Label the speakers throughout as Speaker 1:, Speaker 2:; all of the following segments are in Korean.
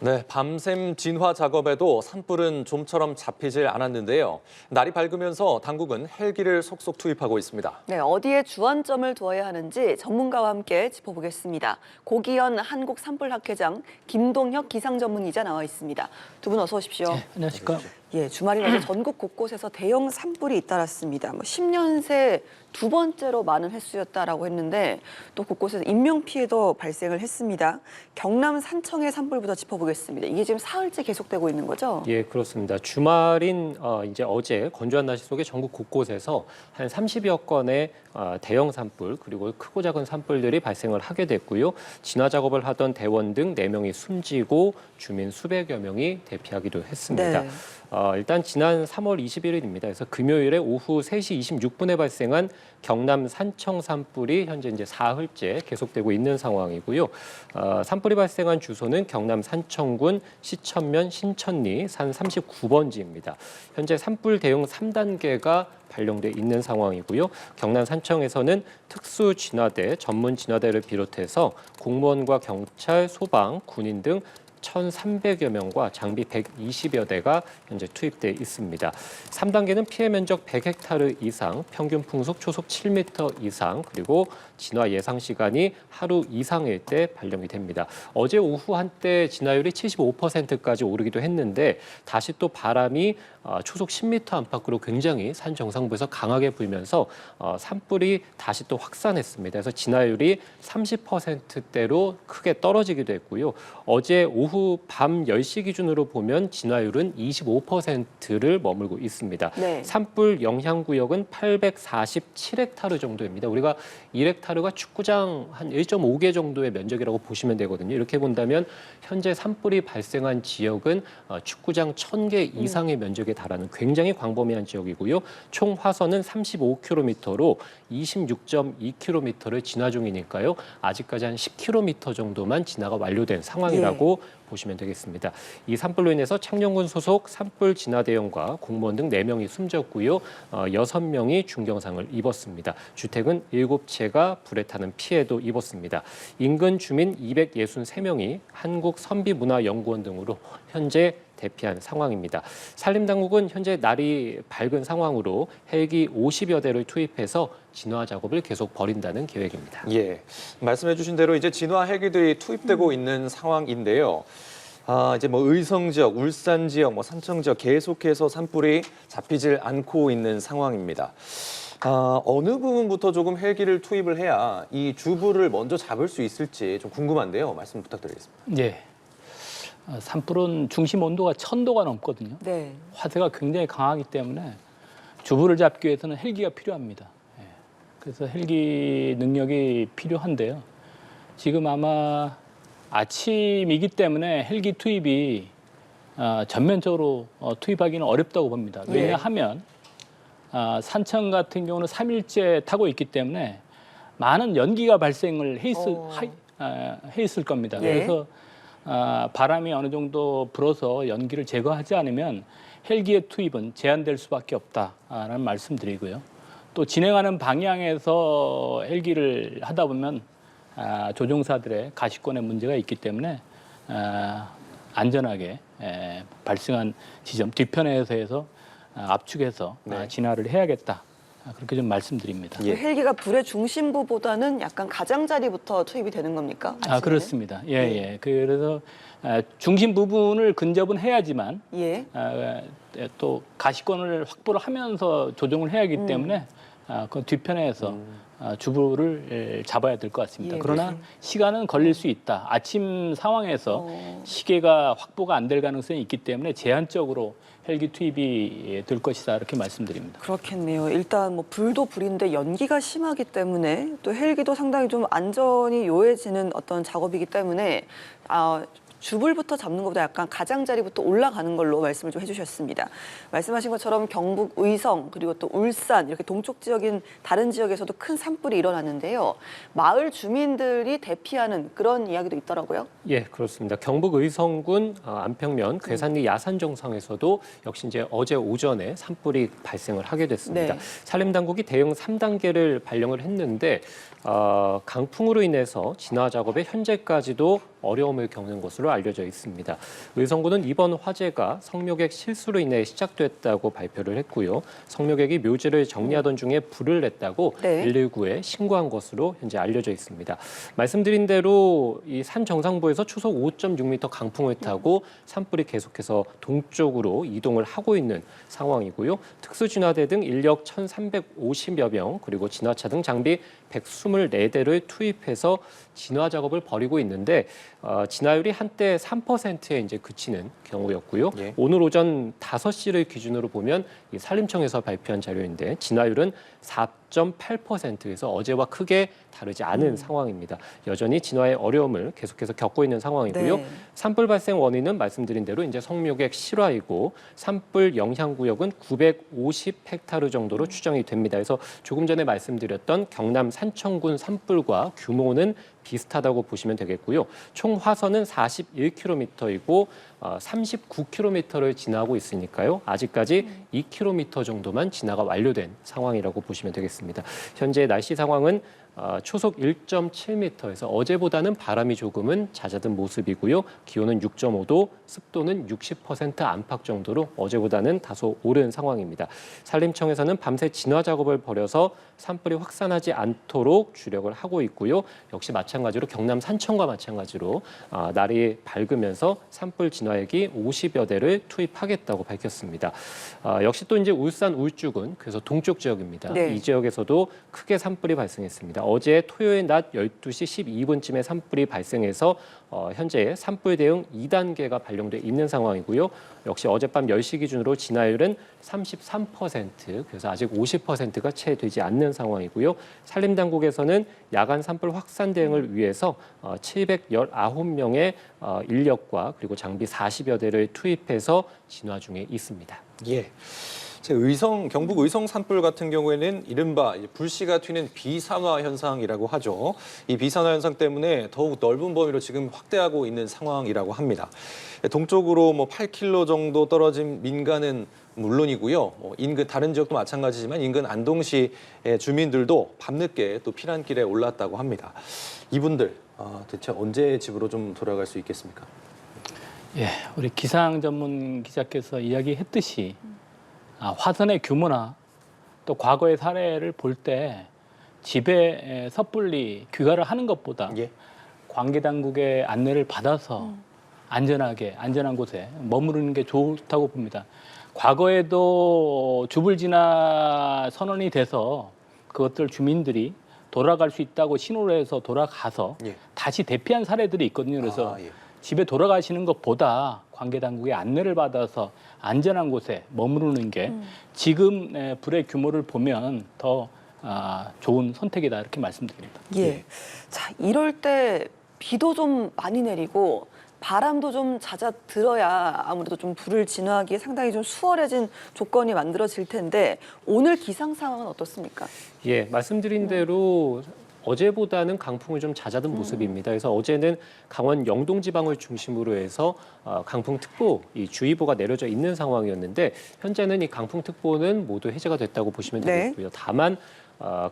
Speaker 1: 네, 밤샘 진화 작업에도 산불은 좀처럼 잡히질 않았는데요. 날이 밝으면서 당국은 헬기를 속속 투입하고 있습니다.
Speaker 2: 네, 어디에 주안점을 두어야 하는지 전문가와 함께 짚어보겠습니다. 고기현 한국산불학회장 김동혁 기상전문기자 나와 있습니다. 두 분 어서 오십시오.
Speaker 3: 네, 안녕하십니까.
Speaker 2: 예, 주말이 맞아 전국 곳곳에서 대형 산불이 잇따랐습니다. 10년 새 두 번째로 많은 횟수였다라고 했는데 또 곳곳에서 인명 피해도 발생을 했습니다. 경남 산청의 산불부터 짚어보겠습니다. 이게 지금 사흘째 계속되고 있는 거죠?
Speaker 3: 예, 그렇습니다. 주말인 이제 어제 건조한 날씨 속에 전국 곳곳에서 한 30여 건의 대형 산불 그리고 크고 작은 산불들이 발생을 하게 됐고요. 진화 작업을 하던 대원 등 4명이 숨지고 주민 수백여 명이 대피하기도 했습니다.
Speaker 2: 네.
Speaker 3: 일단 지난 3월 21일입니다. 그래서 금요일에 오후 3시 26분에 발생한 경남 산청 산불이 현재 이제 사흘째 계속되고 있는 상황이고요. 산불이 발생한 주소는 경남 산청군 시천면 신천리 산 39번지입니다. 현재 산불 대응 3단계가 발령돼 있는 상황이고요. 경남 산청에서는 특수 진화대, 전문 진화대를 비롯해서 공무원과 경찰, 소방, 군인 등 1,300여 명과 장비 120여 대가 현재 투입돼 있습니다. 3단계는 피해 면적 100헥타르 이상, 평균 풍속 초속 7m 이상, 그리고 진화 예상 시간이 하루 이상일 때 발령이 됩니다. 어제 오후 한때 진화율이 75%까지 오르기도 했는데 다시 또 바람이 초속 10m 안팎으로 굉장히 산 정상부에서 강하게 불면서 산불이 다시 또 확산했습니다. 그래서 진화율이 30%대로 크게 떨어지기도 했고요. 어제 오후 밤 10시 기준으로 보면 진화율은 25%를 머물고 있습니다.
Speaker 2: 네.
Speaker 3: 산불 영향 구역은 847헥타르 정도입니다. 우리가 1헥타르가 축구장 한 1.5개 정도의 면적이라고 보시면 되거든요. 이렇게 본다면 현재 산불이 발생한 지역은 축구장 1,000개 이상의 면적에 달하는 굉장히 광범위한 지역이고요. 총 화선은 35km로 26.2km를 진화 중이니까요. 아직까지 한 10km 정도만 진화가 완료된 상황이라고 보시면 되겠습니다. 이 산불로 인해서 창녕군 소속 산불 진화대원과 공무원 등 4명이 숨졌고요. 6명이 중경상을 입었습니다. 주택은 7채가 불에 타는 피해도 입었습니다. 인근 주민 263명이 한국선비문화연구원 등으로 현재 대피한 상황입니다. 산림당국은 현재 날이 밝은 상황으로 헬기 50여 대를 투입해서 진화 작업을 계속 벌인다는 계획입니다.
Speaker 1: 예, 말씀해 주신 대로 이제 진화 헬기들이 투입되고 있는 상황인데요. 이제 뭐 의성 지역, 울산 지역, 뭐 산청 지역 계속해서 산불이 잡히질 않고 있는 상황입니다. 어느 부분부터 조금 헬기를 투입을 해야 이 주불을 먼저 잡을 수 있을지 좀 궁금한데요. 말씀 부탁드리겠습니다.
Speaker 4: 네. 산불은 중심 온도가 1,000도가 넘거든요.
Speaker 2: 네.
Speaker 4: 화재가 굉장히 강하기 때문에 주불을 잡기 위해서는 헬기가 필요합니다. 그래서 헬기 능력이 필요한데요. 지금 아마 아침이기 때문에 헬기 투입이 전면적으로 투입하기는 어렵다고 봅니다. 왜냐하면 산청 같은 경우는 3일째 타고 있기 때문에 많은 연기가 발생을 해 있을 겁니다. 그래서 바람이 어느 정도 불어서 연기를 제거하지 않으면 헬기의 투입은 제한될 수밖에 없다라는 말씀드리고요. 또 진행하는 방향에서 헬기를 하다 보면 조종사들의 가시권에 문제가 있기 때문에 안전하게 발생한 지점 뒤편에서 해서 압축해서 진화를 해야겠다. 그렇게 좀 말씀드립니다.
Speaker 2: 그 헬기가 불의 중심부보다는 약간 가장자리부터 투입이 되는 겁니까? 아침에는?
Speaker 4: 그렇습니다. 예. 그래서 중심 부분을 근접은 해야지만 또 가시권을 확보를 하면서 조정을 해야 하기 때문에 그 뒤편에서 주부를 잡아야 될 것 같습니다. 그러나 시간은 걸릴 수 있다. 아침 상황에서 시계가 확보가 안 될 가능성이 있기 때문에 제한적으로 헬기 투입이 될 것이다 이렇게 말씀드립니다.
Speaker 2: 그렇겠네요. 일단 뭐 불도 불인데 연기가 심하기 때문에 또 헬기도 상당히 좀 안전이 요해지는 어떤 작업이기 때문에 주불부터 잡는 것보다 약간 가장자리부터 올라가는 걸로 말씀을 좀 해주셨습니다. 말씀하신 것처럼 경북 의성 그리고 또 울산 이렇게 동쪽 지역인 다른 지역에서도 큰 산불이 일어났는데요. 마을 주민들이 대피하는 그런 이야기도 있더라고요.
Speaker 3: 예, 그렇습니다. 경북 의성군 안평면 괴산리 야산 정상에서도 역시 이제 어제 오전에 산불이 발생을 하게 됐습니다. 산림당국이 대응 3단계를 발령을 했는데 강풍으로 인해서 진화 작업에 현재까지도 어려움을 겪는 것으로 알려져 있습니다. 의성군은 이번 화재가 성묘객 실수로 인해 시작됐다고 발표를 했고요. 성묘객이 묘지를 정리하던 중에 불을 냈다고
Speaker 2: 네.
Speaker 3: 119에 신고한 것으로 현재 알려져 있습니다. 말씀드린 대로 이 산 정상부에서 초속 5.6m 강풍을 타고 산불이 계속해서 동쪽으로 이동을 하고 있는 상황이고요. 특수진화대 등 인력 1,350여 명 그리고 진화차 등 장비 124대를 투입해서 진화 작업을 벌이고 있는데 진화율이 한때 3%에 이제 그치는 경우였고요.
Speaker 1: 예.
Speaker 3: 오늘 오전 5시를 기준으로 보면 이 산림청에서 발표한 자료인데 진화율은 4.8%에서 어제와 크게 다르지 않은 상황입니다. 여전히 진화의 어려움을 계속해서 겪고 있는 상황이고요.
Speaker 2: 네.
Speaker 3: 산불 발생 원인은 말씀드린 대로 이제 성묘객 실화이고 산불 영향 구역은 950헥타르 정도로 추정이 됩니다. 그래서 조금 전에 말씀드렸던 경남 산청군 산불과 규모는 비슷하다고 보시면 되겠고요. 총 화선은 41km이고 39km를 지나고 있으니까요. 아직까지 2km 정도만 진화가 완료된 상황이라고 보시면 되겠습니다. 현재 날씨 상황은 초속 1.7m에서 어제보다는 바람이 조금은 잦아든 모습이고요. 기온은 6.5도, 습도는 60% 안팎 정도로 어제보다는 다소 오른 상황입니다. 산림청에서는 밤새 진화 작업을 벌여서 산불이 확산하지 않도록 주력을 하고 있고요. 역시 마찬가지로 경남 산청과 마찬가지로 날이 밝으면서 산불 진화액이 50여 대를 투입하겠다고 밝혔습니다. 역시 또 이제 울산 울주군 그래서 동쪽 지역입니다.
Speaker 2: 네.
Speaker 3: 이 지역에서도 크게 산불이 발생했습니다. 어제 토요일 낮 12시 12분쯤에 산불이 발생해서 현재 산불 대응 2단계가 발령돼 있는 상황이고요. 역시 어젯밤 10시 기준으로 진화율은 33%, 그래서 아직 50%가 채 되지 않는 상황이고요. 산림당국에서는 야간 산불 확산 대응을 위해서 719명의 인력과 그리고 장비 40여 대를 투입해서 진화 중에 있습니다.
Speaker 1: 예. 경북 의성 산불 같은 경우에는 이른바 불씨가 튀는 비산화 현상이라고 하죠. 이 비산화 현상 때문에 더욱 넓은 범위로 지금 확대하고 있는 상황이라고 합니다. 동쪽으로 8km 정도 떨어진 민가는 물론이고요. 인근 다른 지역도 마찬가지지만 인근 안동시 주민들도 밤늦게 또 피난길에 올랐다고 합니다. 이분들 대체 언제 집으로 좀 돌아갈 수 있겠습니까?
Speaker 4: 예, 우리 기상 전문 기자께서 이야기했듯이 화선의 규모나 또 과거의 사례를 볼 때 집에 섣불리 귀가를 하는 것보다
Speaker 1: 예.
Speaker 4: 관계 당국의 안내를 받아서 안전한 곳에 머무르는 게 좋다고 봅니다. 과거에도 주불진화 선언이 돼서 그것들 주민들이 돌아갈 수 있다고 신호를 해서 돌아가서
Speaker 1: 예.
Speaker 4: 다시 대피한 사례들이 있거든요. 그래서
Speaker 1: 예.
Speaker 4: 집에 돌아가시는 것보다 관계 당국의 안내를 받아서 안전한 곳에 머무르는 게 지금 불의 규모를 보면 더 좋은 선택이다 이렇게 말씀드립니다.
Speaker 2: 예. 자, 이럴 때 비도 좀 많이 내리고 바람도 좀 잦아들어야 아무래도 좀 불을 진화하기에 상당히 좀 수월해진 조건이 만들어질 텐데 오늘 기상 상황은 어떻습니까?
Speaker 3: 예, 말씀드린 대로 어제보다는 강풍이 좀 잦아든 모습입니다. 그래서 어제는 강원 영동 지방을 중심으로 해서 강풍특보, 이 주의보가 내려져 있는 상황이었는데 현재는 이 강풍특보는 모두 해제가 됐다고 보시면
Speaker 2: 네.
Speaker 3: 되겠고요. 다만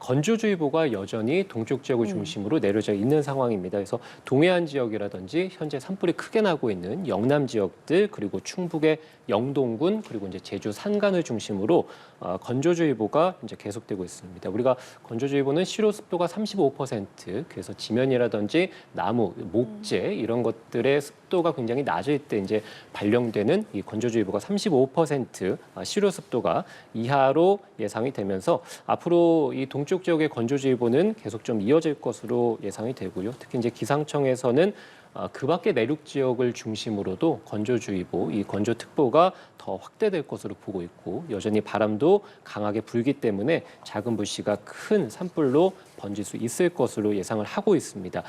Speaker 3: 건조주의보가 여전히 동쪽 지역을 중심으로 내려져 있는 상황입니다. 그래서 동해안 지역이라든지 현재 산불이 크게 나고 있는 영남 지역들 그리고 충북의 영동군 그리고 이제 제주 산간을 중심으로 건조주의보가 이제 계속되고 있습니다. 우리가 건조주의보는 실효 습도가 35%, 그래서 지면이라든지 나무, 목재 이런 것들의 습도가 굉장히 낮을 때 이제 발령되는 이 건조주의보가 35% 실효 습도가 이하로 예상이 되면서 앞으로 이 동쪽 지역의 건조주의보는 계속 좀 이어질 것으로 예상이 되고요. 특히 이제 기상청에서는 그 밖의 내륙 지역을 중심으로도 건조주의보, 이 건조특보가 더 확대될 것으로 보고 있고 여전히 바람도 강하게 불기 때문에 작은 불씨가 큰 산불로 번질 수 있을 것으로 예상을 하고 있습니다.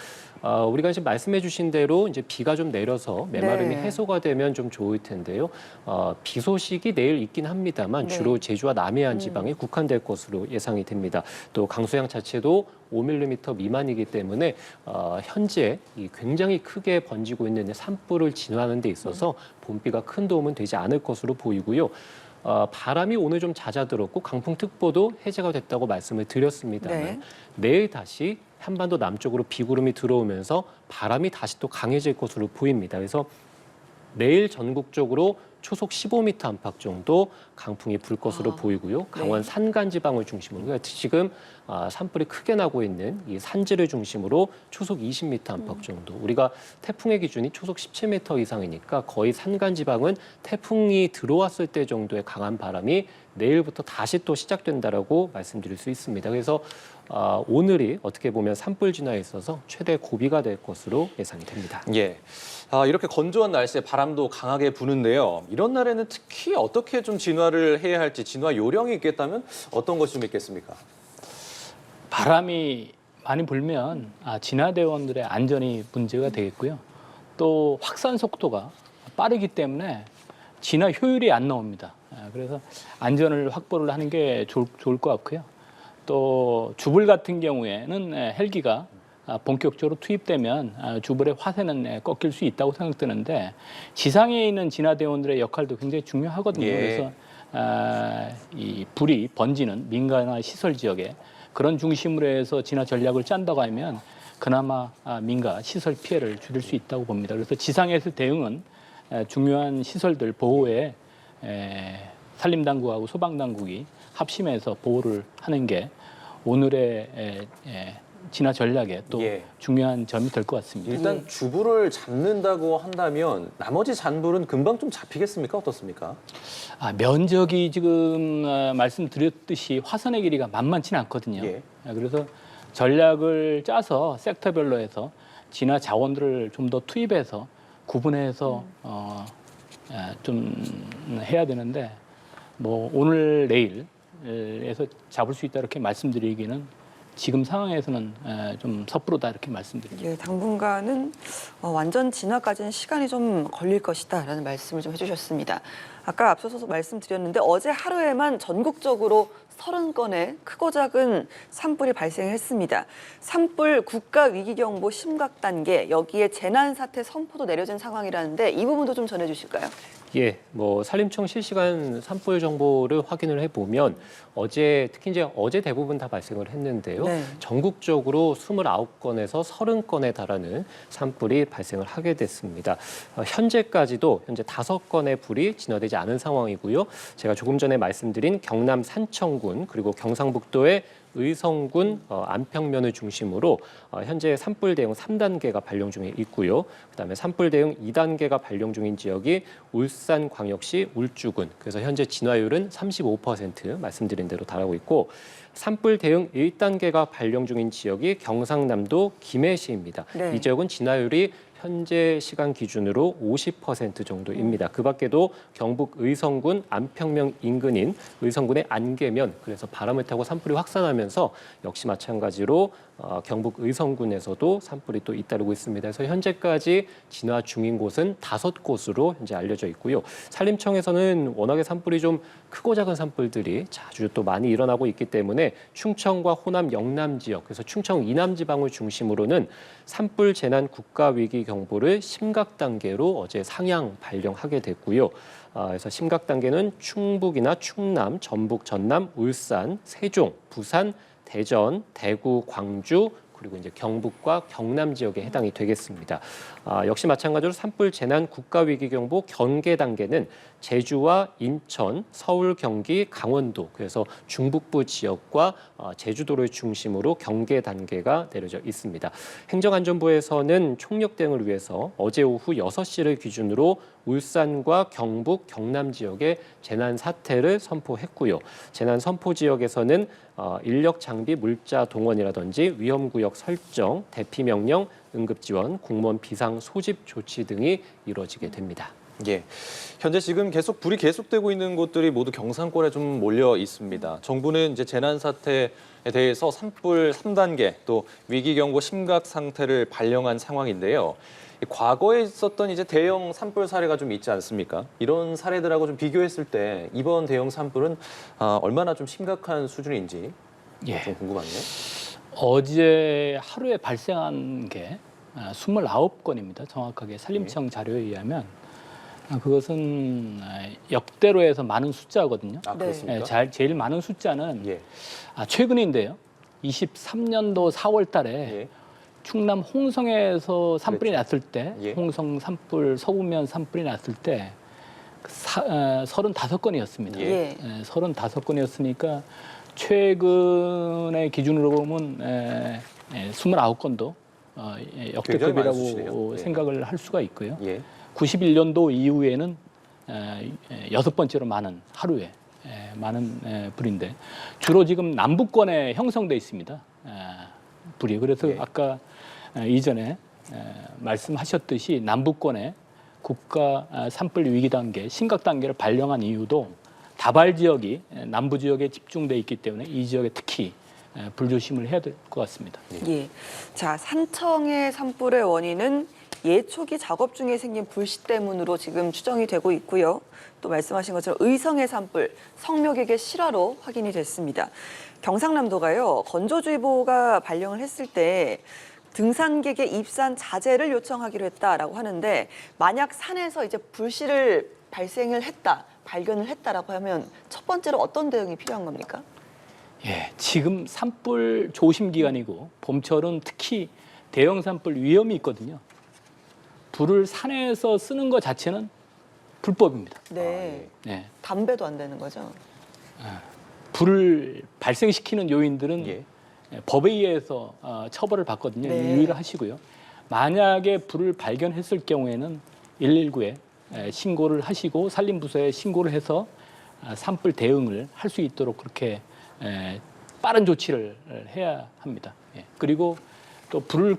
Speaker 3: 우리가 지금 말씀해주신 대로 이제 비가 좀 내려서 메마름이
Speaker 2: 네.
Speaker 3: 해소가 되면 좀 좋을 텐데요. 비 소식이 내일 있긴 합니다만
Speaker 2: 네.
Speaker 3: 주로 제주와 남해안 지방에 국한될 것으로 예상이 됩니다. 또 강수량 자체도 5mm 미만이기 때문에 현재 이 굉장히 크게 번지고 있는 산불을 진화하는 데 있어서 봄비가 큰 도움은 되지 않을 것으로 보이고요. 바람이 오늘 좀 잦아들었고 강풍특보도 해제가 됐다고 말씀을 드렸습니다.
Speaker 2: 네.
Speaker 3: 내일 다시 한반도 남쪽으로 비구름이 들어오면서 바람이 다시 또 강해질 것으로 보입니다. 그래서 내일 전국적으로 초속 15m 안팎 정도 강풍이 불 것으로 보이고요. 강원 산간 지방을 중심으로 그러니까 지금 산불이 크게 나고 있는 이 산지를 중심으로 초속 20m 안팎 정도. 우리가 태풍의 기준이 초속 17m 이상이니까 거의 산간 지방은 태풍이 들어왔을 때 정도의 강한 바람이 내일부터 다시 또 시작된다라고 말씀드릴 수 있습니다. 그래서 오늘이 어떻게 보면 산불 진화에 있어서 최대 고비가 될 것으로 예상이 됩니다.
Speaker 1: 예. 이렇게 건조한 날씨에 바람도 강하게 부는데요. 이런 날에는 특히 어떻게 좀 진화를 해야 할지 진화 요령이 있겠다면 어떤 것이 좀 있겠습니까?
Speaker 4: 바람이 많이 불면 진화대원들의 안전이 문제가 되겠고요. 또 확산 속도가 빠르기 때문에 진화 효율이 안 나옵니다. 그래서 안전을 확보를 하는 게 좋을 것 같고요. 또 주불 같은 경우에는 헬기가 본격적으로 투입되면 주불의 화세는 꺾일 수 있다고 생각되는데 지상에 있는 진화대원들의 역할도 굉장히 중요하거든요.
Speaker 1: 예.
Speaker 4: 그래서 이 불이 번지는 민가나 시설 지역에 그런 중심으로 해서 진화 전략을 짠다고 하면 그나마 민가 시설 피해를 줄일 수 있다고 봅니다. 그래서 지상에서 대응은 중요한 시설들 보호에 산림당국하고 소방당국이 합심해서 보호를 하는 게 오늘의 진화 전략에 또
Speaker 1: 예.
Speaker 4: 중요한 점이 될 것 같습니다.
Speaker 1: 일단 주불을 잡는다고 한다면 나머지 잔불은 금방 좀 잡히겠습니까? 어떻습니까?
Speaker 4: 면적이 지금 말씀드렸듯이 화선의 길이가 만만치는 않거든요.
Speaker 1: 예.
Speaker 4: 그래서 전략을 짜서 섹터별로 해서 진화 자원들을 좀 더 투입해서 구분해서 좀 해야 되는데 뭐 오늘 내일에서 잡을 수 있다 이렇게 말씀드리기는 지금 상황에서는 좀 섣부르다 이렇게 말씀드립니다.
Speaker 2: 예, 당분간은 완전 진화까지는 시간이 좀 걸릴 것이다라는 말씀을 좀 해주셨습니다. 아까 앞서서 말씀드렸는데 어제 하루에만 전국적으로 30건의 크고 작은 산불이 발생했습니다. 산불 국가위기경보 심각 단계, 여기에 재난사태 선포도 내려진 상황이라는데 이 부분도 좀 전해주실까요?
Speaker 3: 예, 뭐 산림청 실시간 산불 정보를 확인을 해보면 특히 이제 어제 대부분 다 발생을 했는데요.
Speaker 2: 네.
Speaker 3: 전국적으로 29건에서 30건에 달하는 산불이 발생을 하게 됐습니다. 현재 5건의 불이 진화되지 않은 상황이고요. 제가 조금 전에 말씀드린 경남 산청군 그리고 경상북도의 의성군 안평면을 중심으로 현재 산불 대응 3단계가 발령 중에 있고요. 그다음에 산불 대응 2단계가 발령 중인 지역이 울산광역시 울주군. 그래서 현재 진화율은 35% 말씀드린 대로 달하고 있고 산불 대응 1단계가 발령 중인 지역이 경상남도 김해시입니다.
Speaker 2: 네.
Speaker 3: 이 지역은 진화율이 현재 시간 기준으로 50% 정도입니다. 그 밖에도 경북 의성군 안평면 인근인 의성군의 안개면, 그래서 바람을 타고 산불이 확산하면서 역시 마찬가지로 경북 의성군에서도 산불이 또 잇따르고 있습니다. 그래서 현재까지 진화 중인 곳은 5곳으로 현재 알려져 있고요. 산림청에서는 워낙에 산불이 좀 크고 작은 산불들이 자주 또 많이 일어나고 있기 때문에 충청과 호남, 영남 지역, 그래서 충청 이남 지방을 중심으로는 산불 재난 국가위기 경보를 심각 단계로 어제 상향 발령하게 됐고요. 그래서 심각 단계는 충북이나 충남, 전북, 전남, 울산, 세종, 부산, 대전, 대구, 광주, 그리고 이제 경북과 경남 지역에 해당이 되겠습니다. 역시 마찬가지로 산불 재난 국가위기경보 경계 단계는 제주와 인천, 서울, 경기, 강원도, 그래서 중북부 지역과 제주도를 중심으로 경계 단계가 내려져 있습니다. 행정안전부에서는 총력 대응을 위해서 어제 오후 6시를 기준으로 울산과 경북, 경남 지역에 재난 사태를 선포했고요. 재난 선포 지역에서는 인력 장비 물자 동원이라든지 위험구역 설정, 대피 명령, 응급지원, 공무원 비상 소집 조치 등이 이루어지게 됩니다.
Speaker 1: 예, 현재 지금 불이 계속되고 있는 곳들이 모두 경상권에 좀 몰려 있습니다. 정부는 이제 재난 사태에 대해서 산불 3단계 또 위기 경보 심각 상태를 발령한 상황인데요. 과거에 있었던 이제 대형 산불 사례가 좀 있지 않습니까? 이런 사례들하고 좀 비교했을 때 이번 대형 산불은 얼마나 좀 심각한 수준인지 좀 궁금하네요.
Speaker 4: 어제 하루에 발생한 게 29건입니다. 정확하게 산림청 자료에 의하면 그것은 역대로 해서 많은 숫자거든요.
Speaker 1: 그렇습니까?
Speaker 4: 제일 많은 숫자는
Speaker 1: 예.
Speaker 4: 최근인데요. 23년도 4월 달에
Speaker 1: 예.
Speaker 4: 충남 홍성에서 산불이
Speaker 1: 그랬죠.
Speaker 4: 났을 때,
Speaker 1: 예.
Speaker 4: 홍성 산불, 서구면 산불이 났을 때 35건이었습니다.
Speaker 1: 예.
Speaker 4: 35건이었으니까 최근의 기준으로 보면 29건도
Speaker 1: 굉장히
Speaker 4: 역대급이라고
Speaker 1: 많으시네요. 예.
Speaker 4: 생각을 할 수가 있고요.
Speaker 1: 예.
Speaker 4: 91년도 이후에는 6번째로 많은 하루에 많은 불인데 주로 지금 남부권에 형성돼 있습니다. 불이. 그래서
Speaker 1: 예.
Speaker 4: 아까 이전에 말씀하셨듯이 남부권에 국가 산불 위기 단계, 심각 단계를 발령한 이유도 다발 지역이 남부 지역에 집중돼 있기 때문에 이 지역에 특히 불조심을 해야 될 것 같습니다.
Speaker 2: 예. 자, 산청의 산불의 원인은 예초기 작업 중에 생긴 불씨 때문으로 지금 추정이 되고 있고요. 또 말씀하신 것처럼 의성의 산불, 성묘객의 실화로 확인이 됐습니다. 경상남도가요, 건조주의보가 발령을 했을 때 등산객의 입산 자제를 요청하기로 했다라고 하는데 만약 산에서 이제 불씨를 발견을 했다라고 하면 첫 번째로 어떤 대응이 필요한 겁니까?
Speaker 4: 예, 지금 산불 조심 기간이고 봄철은 특히 대형 산불 위험이 있거든요. 불을 산에서 쓰는 것 자체는 불법입니다.
Speaker 2: 네.
Speaker 4: 네.
Speaker 2: 담배도 안 되는 거죠?
Speaker 4: 불을 발생시키는 요인들은
Speaker 1: 예.
Speaker 4: 법에 의해서 처벌을 받거든요.
Speaker 2: 네.
Speaker 4: 유의를 하시고요. 만약에 불을 발견했을 경우에는 119에 신고를 하시고 산림부서에 신고를 해서 산불 대응을 할 수 있도록 그렇게 빠른 조치를 해야 합니다. 예. 그리고 또 불을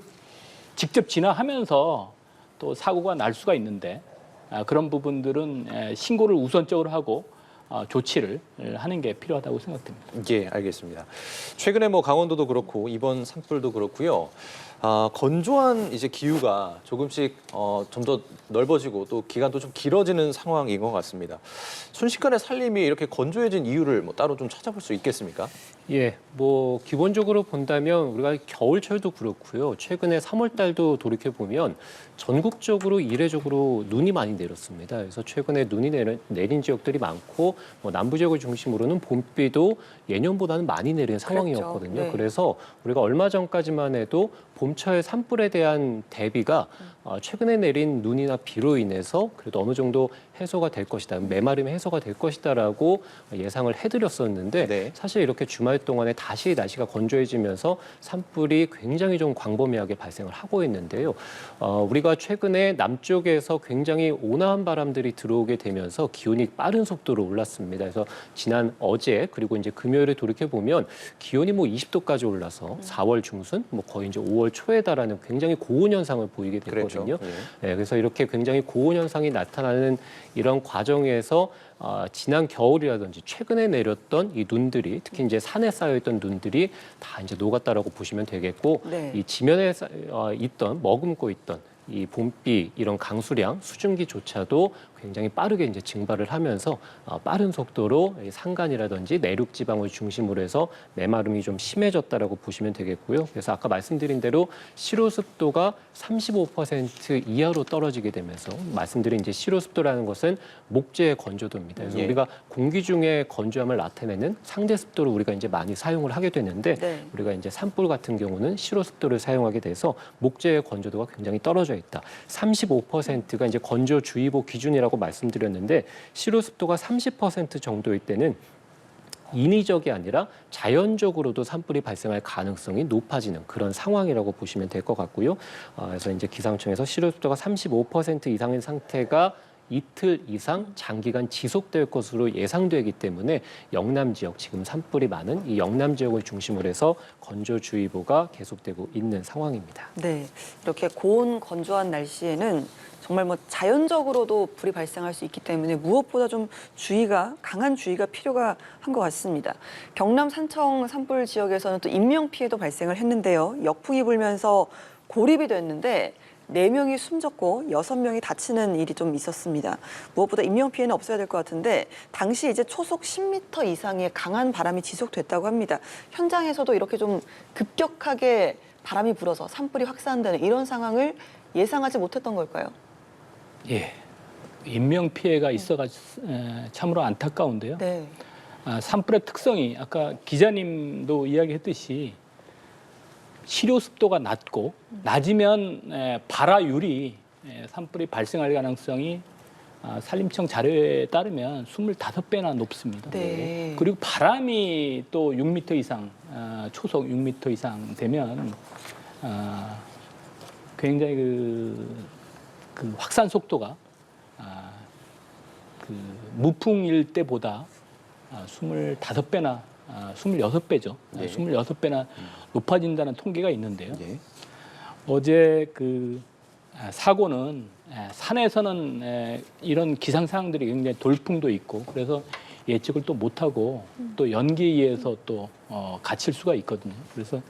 Speaker 4: 직접 진화하면서 또 사고가 날 수가 있는데 그런 부분들은 신고를 우선적으로 하고 조치를 하는 게 필요하다고 생각됩니다.
Speaker 1: 예, 알겠습니다. 최근에 뭐 강원도도 그렇고 이번 산불도 그렇고요. 건조한 이제 기후가 조금씩 좀 더 넓어지고 또 기간도 좀 길어지는 상황인 것 같습니다. 순식간에 산림이 이렇게 건조해진 이유를 뭐 따로 좀 찾아볼 수 있겠습니까?
Speaker 3: 예, 뭐 기본적으로 본다면 우리가 겨울철도 그렇고요. 최근에 3월 달도 돌이켜 보면 전국적으로 이례적으로 눈이 많이 내렸습니다. 그래서 최근에 눈이 내린 지역들이 많고 뭐 남부 지역을 중심으로는 봄비도 예년보다는 많이 내린 상황이었거든요.
Speaker 2: 그랬죠. 네.
Speaker 3: 그래서 우리가 얼마 전까지만 해도 봄철 산불에 대한 대비가 최근에 내린 눈이나 비로 인해서 그래도 어느 정도 해소가 될 것이다, 메마름이 해소가 될 것이다라고 예상을 해드렸었는데
Speaker 1: 네.
Speaker 3: 사실 이렇게 주말 동안에 다시 날씨가 건조해지면서 산불이 굉장히 좀 광범위하게 발생을 하고 있는데요. 우리가 최근에 남쪽에서 굉장히 온화한 바람들이 들어오게 되면서 기온이 빠른 속도로 올랐습니다. 그래서 지난 어제 그리고 이제 금요일에 돌이켜 보면 기온이 뭐 20도까지 올라서 4월 중순, 뭐 거의 이제 5월 초에 달하는 굉장히 고온 현상을 보이게 됐거든요.
Speaker 1: 그랬죠. 예.
Speaker 3: 네, 그래서 이렇게 굉장히 고온 현상이 나타나는 이런 과정에서 지난 겨울이라든지 최근에 내렸던 이 눈들이 특히 이제 산에 쌓여있던 눈들이 다 이제 녹았다라고 보시면 되겠고
Speaker 2: 네.
Speaker 3: 이 지면에 머금고 있던 이 봄비 이런 강수량 수증기조차도 굉장히 빠르게 이제 증발을 하면서 빠른 속도로 이 산간이라든지 내륙 지방을 중심으로 해서 메마름이 좀 심해졌다라고 보시면 되겠고요. 그래서 아까 말씀드린 대로 실효습도가 35% 이하로 떨어지게 되면서 말씀드린 이제 실효습도라는 것은 목재의 건조도입니다. 그래서
Speaker 1: 예.
Speaker 3: 우리가 공기 중에 건조함을 나타내는 상대 습도를 우리가 이제 많이 사용을 하게 되는데
Speaker 2: 네.
Speaker 3: 우리가 이제 산불 같은 경우는 실효습도를 사용하게 돼서 목재의 건조도가 굉장히 떨어져 있다. 35%가 이제 건조주의보 기준이라고 말씀드렸는데 실효습도가 30% 정도일 때는 인위적이 아니라 자연적으로도 산불이 발생할 가능성이 높아지는 그런 상황이라고 보시면 될 것 같고요. 그래서 이제 기상청에서 실효습도가 35% 이상인 상태가 이틀 이상 장기간 지속될 것으로 예상되기 때문에 영남 지역, 지금 산불이 많은 이 영남 지역을 중심으로 해서 건조주의보가 계속되고 있는 상황입니다.
Speaker 2: 네, 이렇게 고온 건조한 날씨에는 정말 뭐 자연적으로도 불이 발생할 수 있기 때문에 무엇보다 좀 강한 주의가 필요가 한 것 같습니다. 경남 산청 산불 지역에서는 또 인명 피해도 발생을 했는데요. 역풍이 불면서 고립이 됐는데 4명이 숨졌고 6명이 다치는 일이 좀 있었습니다. 무엇보다 인명 피해는 없어야 될 것 같은데 당시 이제 초속 10m 이상의 강한 바람이 지속됐다고 합니다. 현장에서도 이렇게 좀 급격하게 바람이 불어서 산불이 확산되는 이런 상황을 예상하지 못했던 걸까요?
Speaker 4: 예, 인명 피해가 있어가지고 참으로 안타까운데요.
Speaker 2: 네.
Speaker 4: 산불의 특성이 아까 기자님도 이야기했듯이 시료 습도가 낮고 낮으면 발화율이 산불이 발생할 가능성이 산림청 자료에 따르면 25배나 높습니다.
Speaker 2: 네.
Speaker 4: 그리고 바람이 또 6m 이상, 초속 6m 이상 되면 굉장히 그 확산 속도가 그 무풍일 때보다 25배나 26배죠.
Speaker 1: 네.
Speaker 4: 26배나 높아진다는 통계가 있는데요.
Speaker 1: 예.
Speaker 4: 어제 그 사고는 산에서는 이런 기상 상황들이 굉장히 돌풍도 있고 그래서 예측을 또 못하고 또 연기에 의해서 또 갇힐 수가 있거든요. 그래서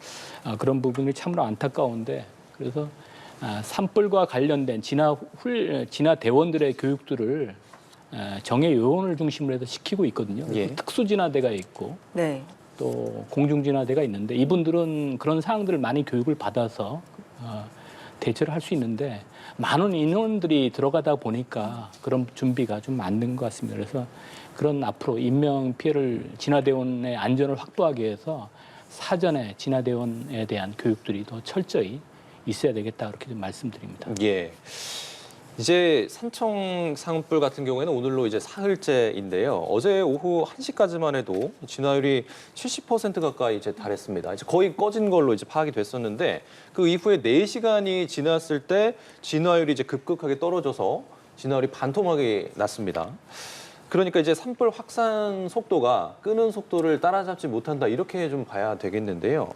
Speaker 4: 그런 부분이 참으로 안타까운데 그래서 산불과 관련된 진화 대원들의 교육들을 정예 요원을 중심으로 해서 시키고 있거든요.
Speaker 1: 예.
Speaker 4: 특수진화대가 있고
Speaker 2: 네.
Speaker 4: 또 공중진화대가 있는데 이분들은 그런 사항들을 많이 교육을 받아서 대처를 할 수 있는데 많은 인원들이 들어가다 보니까 그런 준비가 좀 안 된 것 같습니다. 그래서 그런 앞으로 인명 피해를 진화대원의 안전을 확보하기 위해서 사전에 진화대원에 대한 교육들이 더 철저히 있어야 되겠다 그렇게 좀 말씀드립니다.
Speaker 1: 예. 이제 산청 산불 같은 경우에는 오늘로 이제 사흘째인데요. 어제 오후 1시까지만 해도 진화율이 70% 가까이 이제 달했습니다. 이제 거의 꺼진 걸로 이제 파악이 됐었는데 그 이후에 4시간이 지났을 때 진화율이 이제 급격하게 떨어져서 진화율이 반토막이 났습니다. 그러니까 이제 산불 확산 속도가 끄는 속도를 따라잡지 못한다 이렇게 좀 봐야 되겠는데요.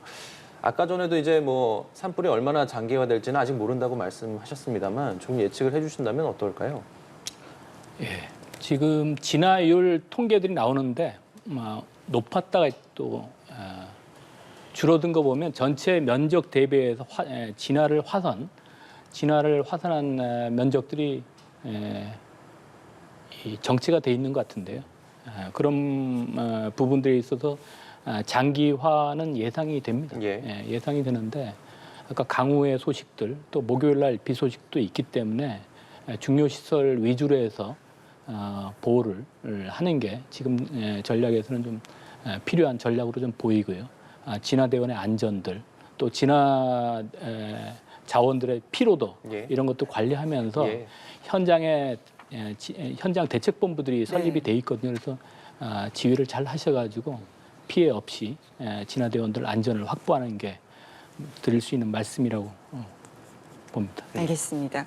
Speaker 1: 아까 전에도 이제 뭐 산불이 얼마나 장기화될지는 아직 모른다고 말씀하셨습니다만 좀 예측을 해주신다면 어떨까요?
Speaker 4: 예, 지금 진화율 통계들이 나오는데 높았다가 또 줄어든 거 보면 전체 면적 대비해서 진화를 화산한 면적들이 이 정체가 돼 있는 것 같은데요. 그런 부분들에 있어서 장기화는 예상이 됩니다.
Speaker 1: 예.
Speaker 4: 예상이 되는데 아까 강우의 소식들 또 목요일 날 비 소식도 있기 때문에 중요 시설 위주로 해서 보호를 하는 게 지금 전략에서는 좀 필요한 전략으로 좀 보이고요. 진화대원의 안전들 또 진화 자원들의 피로도
Speaker 1: 예.
Speaker 4: 이런 것도 관리하면서
Speaker 1: 예.
Speaker 4: 현장 대책본부들이 설립이 돼 있거든요. 그래서 지휘를 잘 하셔가지고 피해 없이 진화대원들 안전을 확보하는 게 드릴 수 있는 말씀이라고 봅니다.
Speaker 2: 알겠습니다.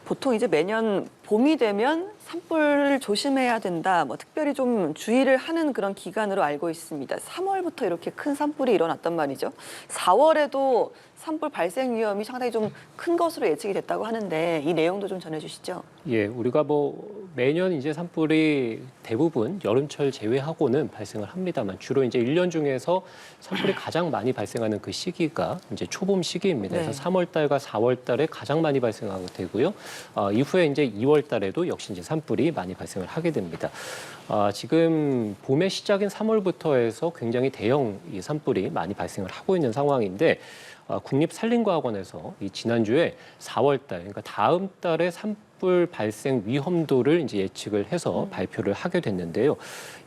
Speaker 2: 보통 이제 매년 봄이 되면 산불을 조심해야 된다, 뭐 특별히 좀 주의를 하는 그런 기간으로 알고 있습니다. 3월부터 이렇게 큰 산불이 일어났단 말이죠. 4월에도 산불 발생 위험이 상당히 좀 큰 것으로 예측이 됐다고 하는데 이 내용도 좀 전해주시죠.
Speaker 3: 예, 우리가 뭐 매년 이제 산불이 대부분 여름철 제외하고는 발생을 합니다만 주로 이제 1년 중에서 산불이 가장 많이 발생하는 그 시기가 이제 초봄 시기입니다.
Speaker 2: 네.
Speaker 3: 그래서 3월 달과 4월 달에 가장 많이 발생하게 되고요. 이후에 이제 2월 달에도 역시 이제 산불이 많이 발생을 하게 됩니다. 지금 봄의 시작인 3월부터 해서 굉장히 대형 이 산불이 많이 발생을 하고 있는 상황인데 국립산림과학원에서 이 지난주에 4월 달, 그러니까 다음 달에 산불 발생 위험도를 이제 예측을 해서 발표를 하게 됐는데요.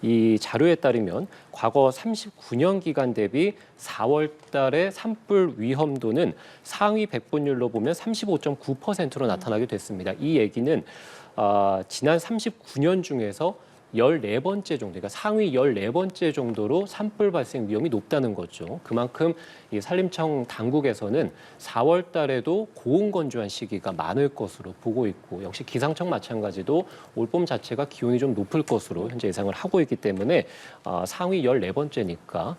Speaker 3: 이 자료에 따르면 과거 39년 기간 대비 4월 달에 산불 위험도는 상위 100분율로 보면 35.9%로 나타나게 됐습니다. 이 얘기는 지난 39년 중에서 14번째 정도, 그러니까 상위 14번째 정도로 산불 발생 위험이 높다는 거죠. 그만큼 이 산림청 당국에서는 4월 달에도 고온 건조한 시기가 많을 것으로 보고 있고 역시 기상청 마찬가지도 올봄 자체가 기온이 좀 높을 것으로 현재 예상을 하고 있기 때문에 상위 14번째니까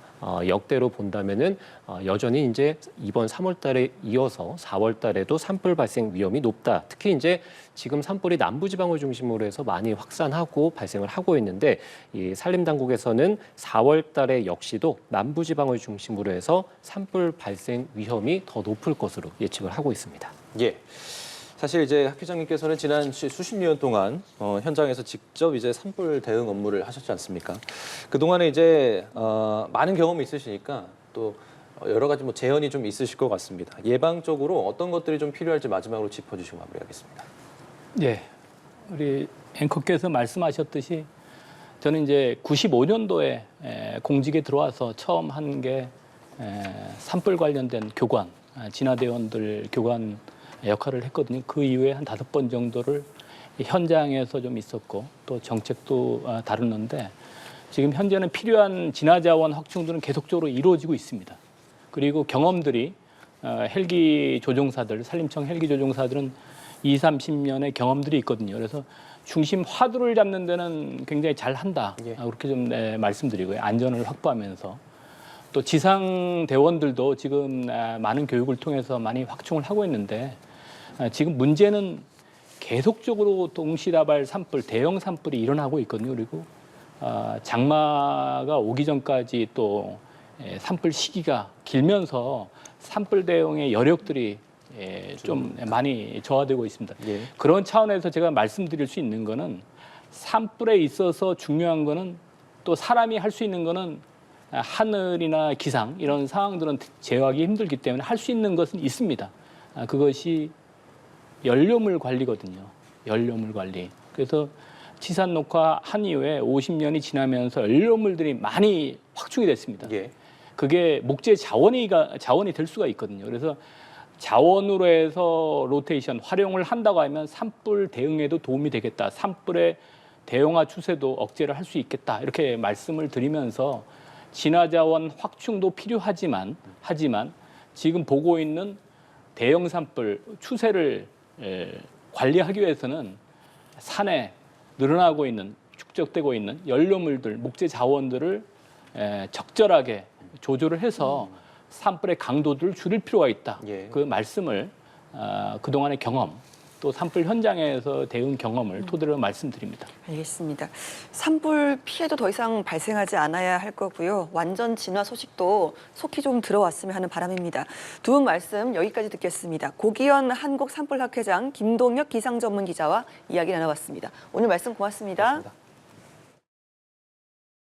Speaker 3: 역대로 본다면은 여전히 이제 이번 3월 달에 이어서 4월 달에도 산불 발생 위험이 높다. 특히 이제 지금 산불이 남부지방을 중심으로 해서 많이 확산하고 발생을 하고 있는데 이 산림당국에서는 4월 달에 역시도 남부지방을 중심으로 해서 산불 발생 위험이 더 높을 것으로 예측을 하고 있습니다.
Speaker 1: 예. 사실 이제 학 회장님께서는 지난 수십 년 동안 현장에서 직접 이제 산불 대응 업무를 하셨지 않습니까? 그 동안에 이제 많은 경험이 있으시니까 또 여러 가지 뭐 제언이 좀 있으실 것 같습니다. 예방적으로 어떤 것들이 좀 필요할지 마지막으로 짚어주시고 마무리하겠습니다.
Speaker 4: 예, 우리 앵커께서 말씀하셨듯이 저는 이제 95년도에 공직에 들어와서 처음 한 게 산불 관련된 교관, 진화대원들 교관 역할을 했거든요. 그 이후에 한 5번 정도를 현장에서 좀 있었고 또 정책도 다루는데 지금 현재는 필요한 진화자원 확충들은 계속적으로 이루어지고 있습니다. 그리고 경험들이 헬기 조종사들, 산림청 헬기 조종사들은 20, 30년의 경험들이 있거든요. 그래서 중심 화두를 잡는 데는 굉장히 잘한다.
Speaker 1: 예.
Speaker 4: 그렇게 좀 말씀드리고요. 안전을 확보하면서. 또 지상 대원들도 지금 많은 교육을 통해서 많이 확충을 하고 있는데 지금 문제는 계속적으로 동시다발 산불, 대형 산불이 일어나고 있거든요. 그리고 장마가 오기 전까지 또 산불 시기가 길면서 산불 대응의 여력들이 좀 많이 저하되고 있습니다.
Speaker 1: 예.
Speaker 4: 그런 차원에서 제가 말씀드릴 수 있는 거는 산불에 있어서 중요한 거는 또 사람이 할 수 있는 거는 하늘이나 기상 이런 상황들은 제어하기 힘들기 때문에 할 수 있는 것은 있습니다. 그것이 연료물 관리거든요. 연료물 관리. 그래서 치산 녹화한 이후에 50년이 지나면서 연료물들이 많이 확충이 됐습니다.
Speaker 1: 예.
Speaker 4: 그게 목재 자원이 될 수가 있거든요. 그래서 자원으로 해서 로테이션 활용을 한다고 하면 산불 대응에도 도움이 되겠다. 산불의 대형화 추세도 억제를 할 수 있겠다. 이렇게 말씀을 드리면서 진화자원 확충도 필요하지만 지금 보고 있는 대형 산불 추세를 관리하기 위해서는 산에 늘어나고 있는 축적되고 있는 연료물들, 목재 자원들을 적절하게 조절을 해서 산불의 강도들을 줄일 필요가 있다.
Speaker 1: 예.
Speaker 4: 그 말씀을 그동안의 경험 또 산불 현장에서 대응 경험을 토대로 말씀드립니다.
Speaker 2: 알겠습니다. 산불 피해도 더 이상 발생하지 않아야 할 거고요. 완전 진화 소식도 속히 좀 들어왔으면 하는 바람입니다. 두 분 말씀 여기까지 듣겠습니다. 고기현 한국산불학회장, 김동혁 기상전문기자와 이야기 나눠봤습니다. 오늘 말씀 고맙습니다.
Speaker 1: 고맙습니다.